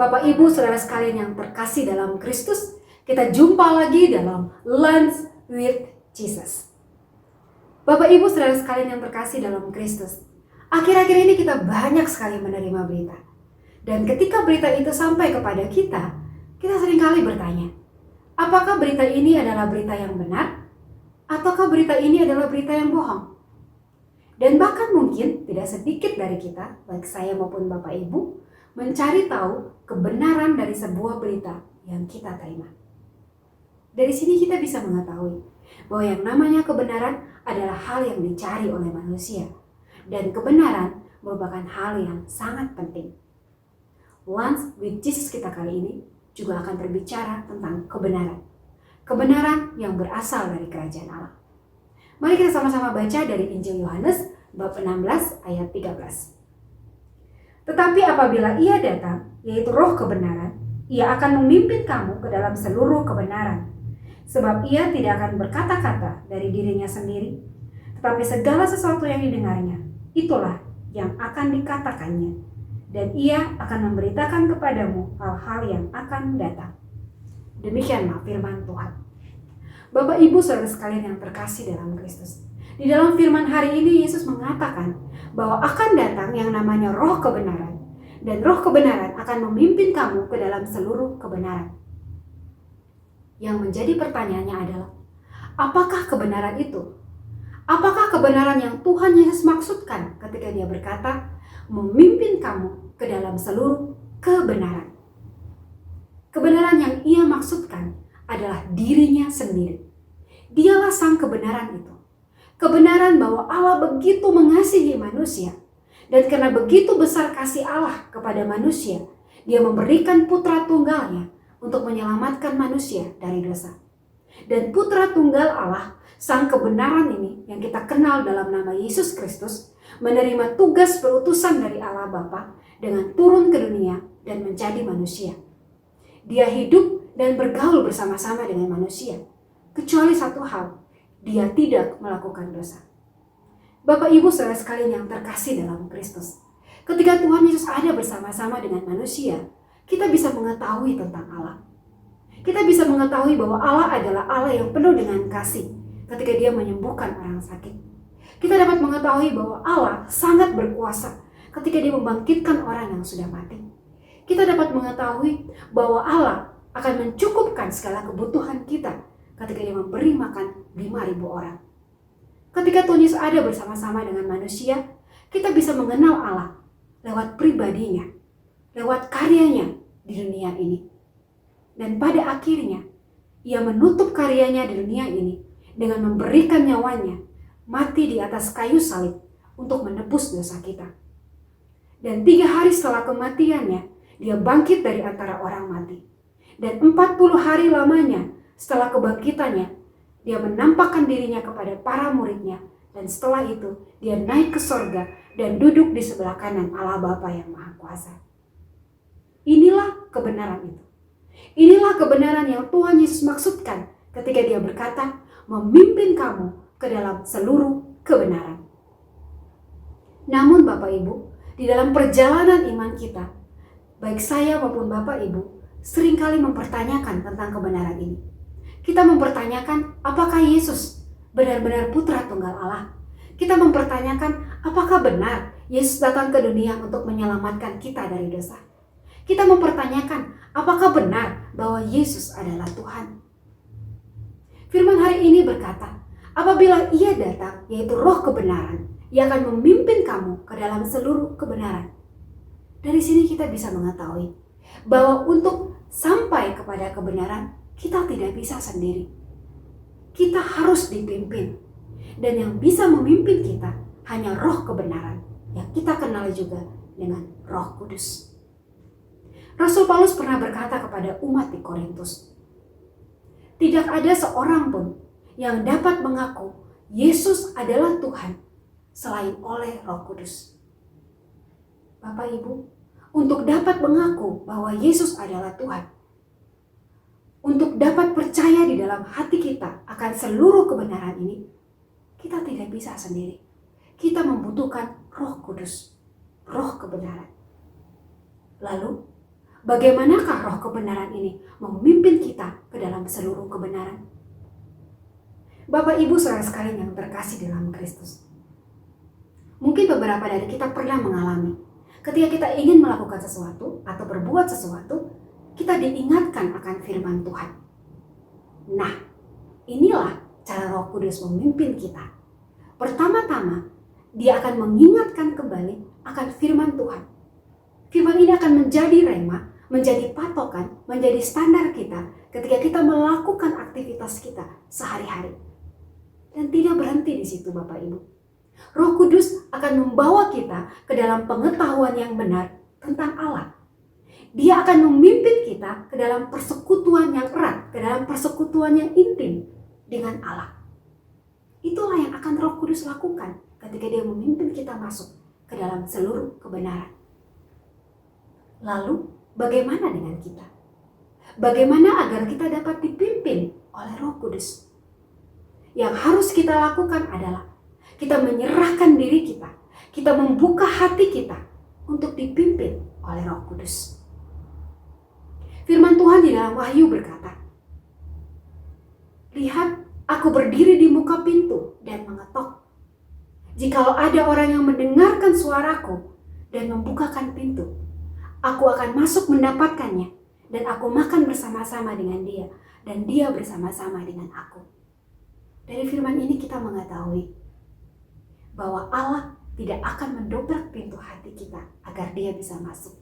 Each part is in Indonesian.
Bapak, Ibu, Saudara sekalian yang terkasih dalam Kristus, kita jumpa lagi dalam Lunch with Jesus. Bapak, Ibu, Saudara sekalian yang terkasih dalam Kristus, akhir-akhir ini kita banyak sekali menerima berita. Dan ketika berita itu sampai kepada kita seringkali bertanya, apakah berita ini adalah berita yang benar? Ataukah berita ini adalah berita yang bohong? Dan bahkan mungkin tidak sedikit dari kita, baik saya maupun Bapak Ibu, mencari tahu kebenaran dari sebuah berita yang kita terima. Dari sini kita bisa mengetahui bahwa yang namanya kebenaran adalah hal yang dicari oleh manusia. Dan kebenaran merupakan hal yang sangat penting. Lunch with Jesus kita kali ini juga akan berbicara tentang kebenaran. Kebenaran yang berasal dari kerajaan Allah. Mari kita sama-sama baca dari Injil Yohanes bab 16 ayat 13. Tetapi apabila Ia datang, yaitu Roh kebenaran, Ia akan memimpin kamu ke dalam seluruh kebenaran. Sebab Ia tidak akan berkata-kata dari dirinya sendiri, tetapi segala sesuatu yang didengarnya, itulah yang akan dikatakannya. Dan Ia akan memberitakan kepadamu hal-hal yang akan datang. Demikianlah firman Tuhan. Bapak, Ibu, Saudara sekalian yang terkasih dalam Kristus. Di dalam firman hari ini Yesus mengatakan bahwa akan datang yang namanya Roh kebenaran. Dan Roh kebenaran akan memimpin kamu ke dalam seluruh kebenaran. Yang menjadi pertanyaannya adalah, apakah kebenaran itu? Apakah kebenaran yang Tuhan Yesus maksudkan ketika Dia berkata, memimpin kamu ke dalam seluruh kebenaran? Kebenaran yang Ia maksudkan adalah dirinya sendiri. Dialah sang kebenaran itu. Kebenaran bahwa Allah begitu mengasihi manusia. Dan karena begitu besar kasih Allah kepada manusia, Dia memberikan putra tunggalnya untuk menyelamatkan manusia dari dosa. Dan putra tunggal Allah, sang kebenaran ini yang kita kenal dalam nama Yesus Kristus, menerima tugas perutusan dari Allah Bapa dengan turun ke dunia dan menjadi manusia. Dia hidup dan bergaul bersama-sama dengan manusia. Kecuali satu hal, Dia tidak melakukan dosa. Bapak, Ibu, Saudara sekalian yang terkasih dalam Kristus, ketika Tuhan Yesus ada bersama-sama dengan manusia, kita bisa mengetahui tentang Allah. Kita bisa mengetahui bahwa Allah adalah Allah yang penuh dengan kasih ketika Dia menyembuhkan orang sakit. Kita dapat mengetahui bahwa Allah sangat berkuasa ketika Dia membangkitkan orang yang sudah mati. Kita dapat mengetahui bahwa Allah akan mencukupkan segala kebutuhan kita ketika Dia memberi makan 5.000 orang. Ketika Tuhan Yesus ada bersama-sama dengan manusia, kita bisa mengenal Allah lewat pribadinya, lewat karyanya di dunia ini. Dan pada akhirnya, Ia menutup karyanya di dunia ini dengan memberikan nyawanya mati di atas kayu salib untuk menebus dosa kita. Dan 3 hari setelah kematiannya, Dia bangkit dari antara orang mati. Dan 40 hari lamanya setelah kebangkitannya, Dia menampakkan dirinya kepada para muridnya. Dan setelah itu, Dia naik ke sorga dan duduk di sebelah kanan Allah Bapa yang Maha Kuasa. Inilah kebenaran itu. Inilah kebenaran yang Tuhan Yesus maksudkan ketika Dia berkata, memimpin kamu ke dalam seluruh kebenaran. Namun Bapak Ibu, di dalam perjalanan iman kita, baik saya maupun Bapak Ibu, seringkali mempertanyakan tentang kebenaran ini. Kita mempertanyakan apakah Yesus benar-benar putra tunggal Allah. Kita mempertanyakan apakah benar Yesus datang ke dunia untuk menyelamatkan kita dari dosa. Kita mempertanyakan apakah benar bahwa Yesus adalah Tuhan. Firman hari ini berkata, apabila Ia datang, yaitu Roh kebenaran, Ia akan memimpin kamu ke dalam seluruh kebenaran. Dari sini kita bisa mengetahui bahwa untuk sampai kepada kebenaran, kita tidak bisa sendiri. Kita harus dipimpin. Dan yang bisa memimpin kita hanya Roh kebenaran yang kita kenal juga dengan Roh Kudus. Rasul Paulus pernah berkata kepada umat di Korintus, tidak ada seorang pun yang dapat mengaku Yesus adalah Tuhan selain oleh Roh Kudus. Bapak Ibu, untuk dapat mengaku bahwa Yesus adalah Tuhan, untuk dapat percaya di dalam hati kita akan seluruh kebenaran ini, kita tidak bisa sendiri. Kita membutuhkan Roh Kudus, Roh kebenaran. Lalu, bagaimanakah roh kebenaran ini memimpin kita ke dalam seluruh kebenaran? Bapak Ibu saudara sekalian yang terkasih dalam Kristus, mungkin beberapa dari kita pernah mengalami ketika kita ingin melakukan sesuatu atau berbuat sesuatu, kita diingatkan akan firman Tuhan. Nah, inilah cara Roh Kudus memimpin kita. Pertama-tama, Dia akan mengingatkan kembali akan firman Tuhan. Firman ini akan menjadi rema, menjadi patokan, menjadi standar kita ketika kita melakukan aktivitas kita sehari-hari. Dan tidak berhenti di situ Bapak Ibu. Roh Kudus akan membawa kita ke dalam pengetahuan yang benar tentang Allah. Dia akan memimpin kita ke dalam persekutuan yang erat, ke dalam persekutuan yang intim dengan Allah. Itulah yang akan Roh Kudus lakukan ketika Dia memimpin kita masuk ke dalam seluruh kebenaran. Lalu, bagaimana dengan kita? Bagaimana agar kita dapat dipimpin oleh Roh Kudus? Yang harus kita lakukan adalah kita menyerahkan diri kita, kita membuka hati kita untuk dipimpin oleh Roh Kudus. Firman Tuhan di dalam Wahyu berkata, "Lihat, aku berdiri di muka pintu dan mengetok. Jikalau ada orang yang mendengarkan suaraku dan membukakan pintu, aku akan masuk mendapatkannya dan aku makan bersama-sama dengan dia dan dia bersama-sama dengan aku." Dari firman ini kita mengetahui bahwa Allah tidak akan mendobrak pintu hati kita agar Dia bisa masuk.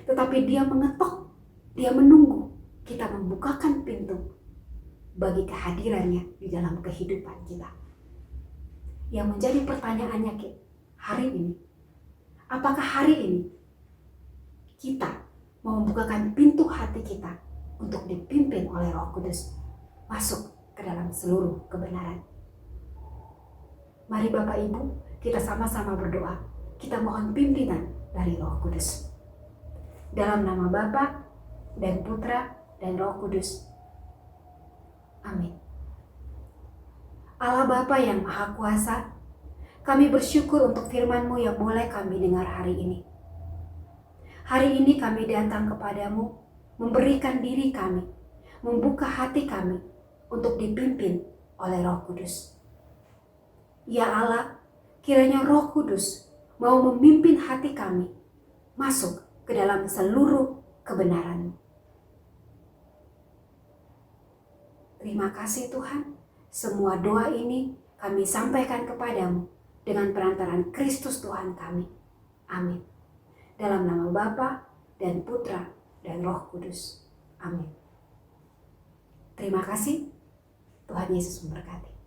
Tetapi Dia mengetok, Dia menunggu kita membukakan pintu bagi kehadirannya di dalam kehidupan kita. Yang menjadi pertanyaannya hari ini, apakah hari ini kita mau membukakan pintu hati kita untuk dipimpin oleh Roh Kudus masuk ke dalam seluruh kebenaran? Mari Bapak Ibu, kita sama-sama berdoa. Kita mohon pimpinan dari Roh Kudus. Dalam nama Bapa dan Putra dan Roh Kudus. Amin. Allah Bapa yang Maha Kuasa, kami bersyukur untuk firman-Mu yang boleh kami dengar hari ini. Hari ini kami datang kepadamu, memberikan diri kami, membuka hati kami untuk dipimpin oleh Roh Kudus. Ya Allah, kiranya Roh Kudus mau memimpin hati kami masuk ke dalam seluruh kebenaran. Terima kasih Tuhan, semua doa ini kami sampaikan kepadamu dengan perantaraan Kristus Tuhan kami. Amin. Dalam nama Bapa dan Putra dan Roh Kudus. Amin. Terima kasih. Tuhan Yesus memberkati.